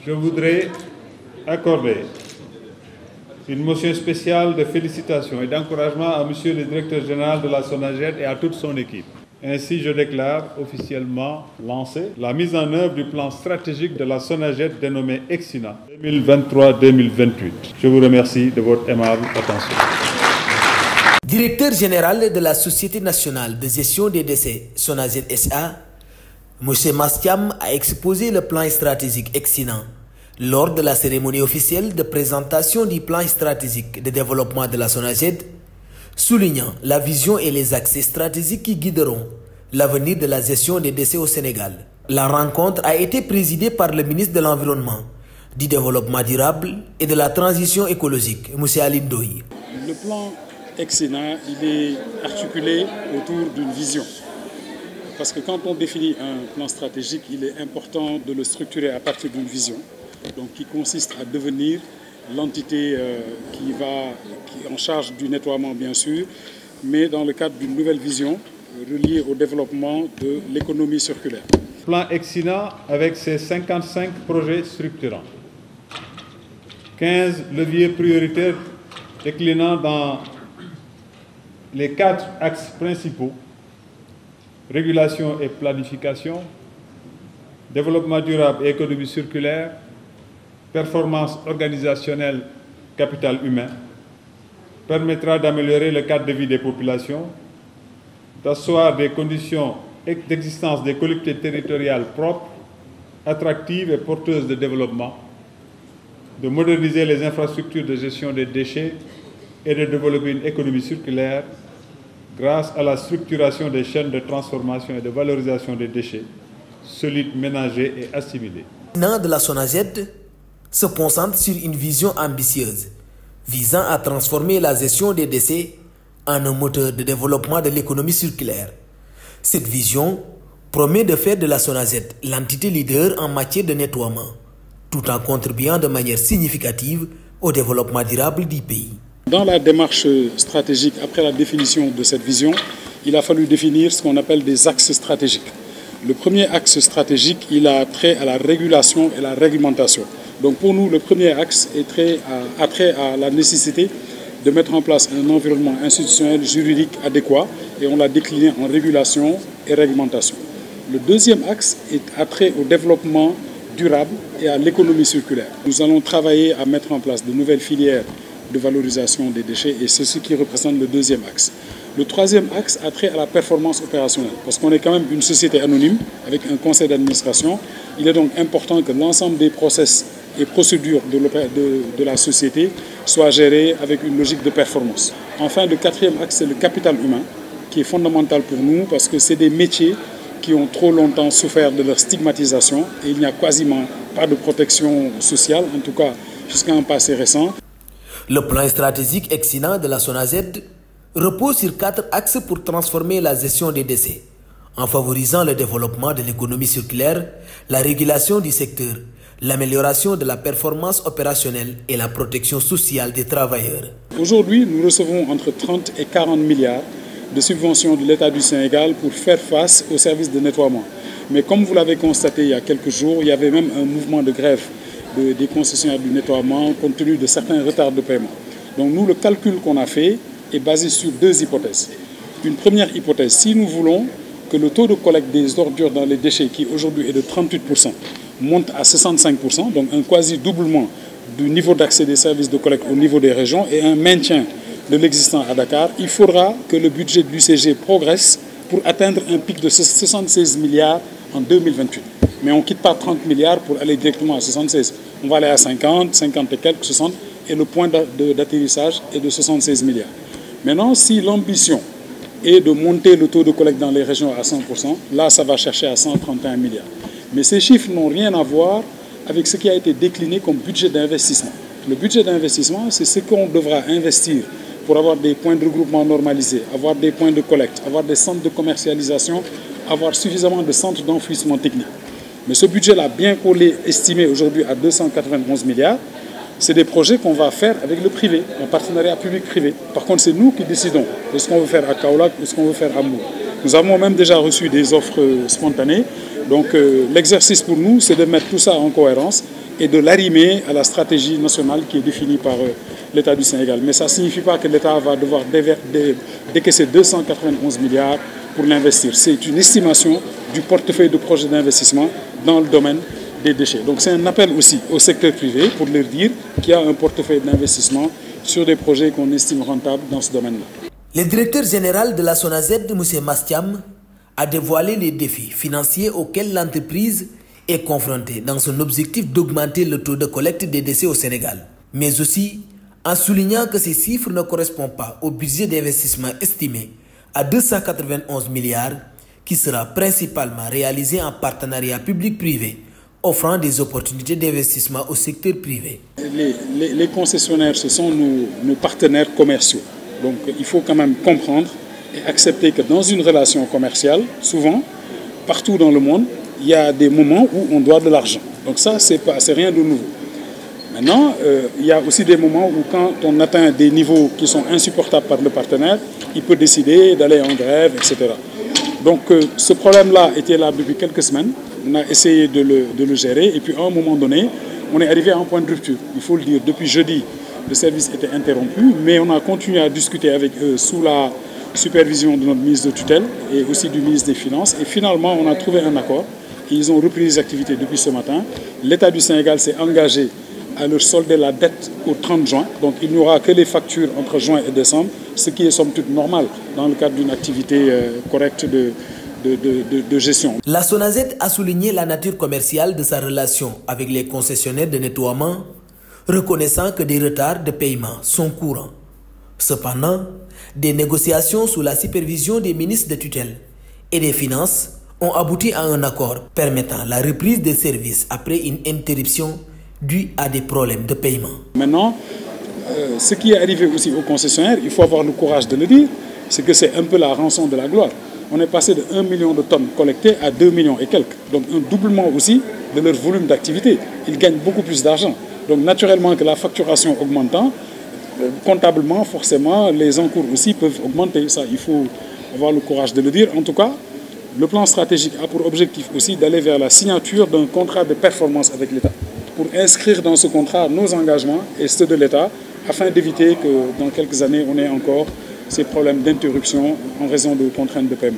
je voudrais accorder une motion spéciale de félicitations et d'encouragement à Monsieur le directeur général de la SONAGED et à toute son équipe. Ainsi, je déclare officiellement lancée la mise en œuvre du plan stratégique de la SONAGED dénommé EXINA 2023-2028. Je vous remercie de votre aimable attention. Directeur général de la Société nationale de gestion des décès, SONAGED SA, M. Mastiam a exposé le plan stratégique EXINA lors de la cérémonie officielle de présentation du plan stratégique de développement de la SONAGED, soulignant la vision et les axes stratégiques qui guideront l'avenir de la gestion des décès au Sénégal. La rencontre a été présidée par le ministre de l'Environnement, du Développement durable et de la Transition écologique, M. Aline Ndoye. Le plan EXINA, il est articulé autour d'une vision. Parce que quand on définit un plan stratégique, il est important de le structurer à partir d'une vision, donc qui consiste à devenir l'entité qui est en charge du nettoiement bien sûr, mais dans le cadre d'une nouvelle vision reliée au développement de l'économie circulaire. Plan EXINA avec ses 55 projets structurants, 15 leviers prioritaires déclinant dans les 4 axes principaux: régulation et planification, développement durable et économie circulaire, performance organisationnelle, capital humain, permettra d'améliorer le cadre de vie des populations, d'asseoir des conditions d'existence des collectivités territoriales propres, attractives et porteuses de développement, de moderniser les infrastructures de gestion des déchets et de développer une économie circulaire grâce à la structuration des chaînes de transformation et de valorisation des déchets, solides, ménagers et assimilés. Le plan de la SONAGED se concentre sur une vision ambitieuse visant à transformer la gestion des décès en un moteur de développement de l'économie circulaire. Cette vision promet de faire de la SONAGED l'entité leader en matière de nettoiement, tout en contribuant de manière significative au développement durable du pays. Dans la démarche stratégique, après la définition de cette vision, il a fallu définir ce qu'on appelle des axes stratégiques. Le premier axe stratégique, il a trait à la régulation et la réglementation. Donc pour nous, le premier axe a trait à la nécessité de mettre en place un environnement institutionnel juridique adéquat, et on l'a décliné en régulation et réglementation. Le deuxième axe a trait au développement durable et à l'économie circulaire. Nous allons travailler à mettre en place de nouvelles filières de valorisation des déchets, et c'est ce qui représente le deuxième axe. Le troisième axe a trait à la performance opérationnelle, parce qu'on est quand même une société anonyme avec un conseil d'administration. Il est donc important que l'ensemble des process et procédures de la société soient gérés avec une logique de performance. Enfin, le quatrième axe, c'est le capital humain, qui est fondamental pour nous, parce que c'est des métiers qui ont trop longtemps souffert de leur stigmatisation, et il n'y a quasiment pas de protection sociale, en tout cas jusqu'à un passé récent. Le plan stratégique EXINA de la SONAGED repose sur 4 axes pour transformer la gestion des décès, en favorisant le développement de l'économie circulaire, la régulation du secteur, l'amélioration de la performance opérationnelle et la protection sociale des travailleurs. Aujourd'hui, nous recevons entre 30 et 40 milliards de subventions de l'État du Sénégal pour faire face aux services de nettoiement. Mais comme vous l'avez constaté il y a quelques jours, il y avait même un mouvement de grève des concessionnaires du nettoiement compte tenu de certains retards de paiement. Donc nous, le calcul qu'on a fait est basé sur 2 hypothèses. Une première hypothèse, si nous voulons que le taux de collecte des ordures dans les déchets, qui aujourd'hui est de 38%, monte à 65%, donc un quasi-doublement du niveau d'accès des services de collecte au niveau des régions et un maintien de l'existant à Dakar, il faudra que le budget de l'UCG progresse pour atteindre un pic de 76 milliards en 2028. Mais on ne quitte pas 30 milliards pour aller directement à 76. On va aller à 50, 50 et quelques, 60, et le point d'atterrissage est de 76 milliards. Maintenant, si l'ambition est de monter le taux de collecte dans les régions à 100%, là, ça va chercher à 131 milliards. Mais ces chiffres n'ont rien à voir avec ce qui a été décliné comme budget d'investissement. Le budget d'investissement, c'est ce qu'on devra investir pour avoir des points de regroupement normalisés, avoir des points de collecte, avoir des centres de commercialisation, avoir suffisamment de centres d'enfouissement technique. Mais ce budget-là, bien qu'on l'ait estimé aujourd'hui à 291 milliards, c'est des projets qu'on va faire avec le privé, en partenariat public-privé. Par contre, c'est nous qui décidons de ce qu'on veut faire à Kaolack, de ce qu'on veut faire à Mbour. Nous avons même déjà reçu des offres spontanées. Donc l'exercice pour nous, c'est de mettre tout ça en cohérence et de l'arrimer à la stratégie nationale qui est définie par l'État du Sénégal. Mais ça ne signifie pas que l'État va devoir décaisser 291 milliards pour l'investir. C'est une estimation du portefeuille de projets d'investissement dans le domaine des déchets. Donc c'est un appel aussi au secteur privé pour leur dire qu'il y a un portefeuille d'investissement sur des projets qu'on estime rentables dans ce domaine-là. Le directeur général de la SONAGED, M. Mastiam, a dévoilé les défis financiers auxquels l'entreprise est confrontée dans son objectif d'augmenter le taux de collecte des déchets au Sénégal. Mais aussi en soulignant que ces chiffres ne correspondent pas au budget d'investissement estimé à 291 milliards qui sera principalement réalisé en partenariat public-privé, offrant des opportunités d'investissement au secteur privé. Les concessionnaires, ce sont nos partenaires commerciaux. Donc il faut quand même comprendre et accepter que dans une relation commerciale, souvent, partout dans le monde, il y a des moments où on doit de l'argent. Donc ça, c'est rien de nouveau. Maintenant, il y a aussi des moments où quand on atteint des niveaux qui sont insupportables par le partenaire, il peut décider d'aller en grève, etc. Donc ce problème-là était là depuis quelques semaines. On a essayé de le gérer et puis à un moment donné, on est arrivé à un point de rupture. Il faut le dire, depuis jeudi, le service était interrompu, mais on a continué à discuter avec eux sous la supervision de notre ministre de tutelle et aussi du ministre des Finances. Et finalement, on a trouvé un accord. Ils ont repris les activités depuis ce matin. L'État du Sénégal s'est engagé à leur solder la dette au 30 juin. Donc il n'y aura que les factures entre juin et décembre, ce qui est somme toute normal dans le cadre d'une activité correcte de gestion. La SONAGED a souligné la nature commerciale de sa relation avec les concessionnaires de nettoiement, reconnaissant que des retards de paiement sont courants. Cependant, des négociations sous la supervision des ministres de tutelle et des Finances ont abouti à un accord permettant la reprise des services après une interruption due à des problèmes de paiement. Maintenant, ce qui est arrivé aussi aux concessionnaires, il faut avoir le courage de le dire, c'est que c'est un peu la rançon de la gloire. On est passé de 1 million de tonnes collectées à 2 millions et quelques. Donc un doublement aussi de leur volume d'activité. Ils gagnent beaucoup plus d'argent. Donc naturellement que la facturation augmentant, comptablement, forcément, les encours aussi peuvent augmenter. Ça, il faut avoir le courage de le dire. En tout cas, le plan stratégique a pour objectif aussi d'aller vers la signature d'un contrat de performance avec l'État pour inscrire dans ce contrat nos engagements et ceux de l'État afin d'éviter que dans quelques années, on ait encore ces problèmes d'interruption en raison de contraintes de paiement.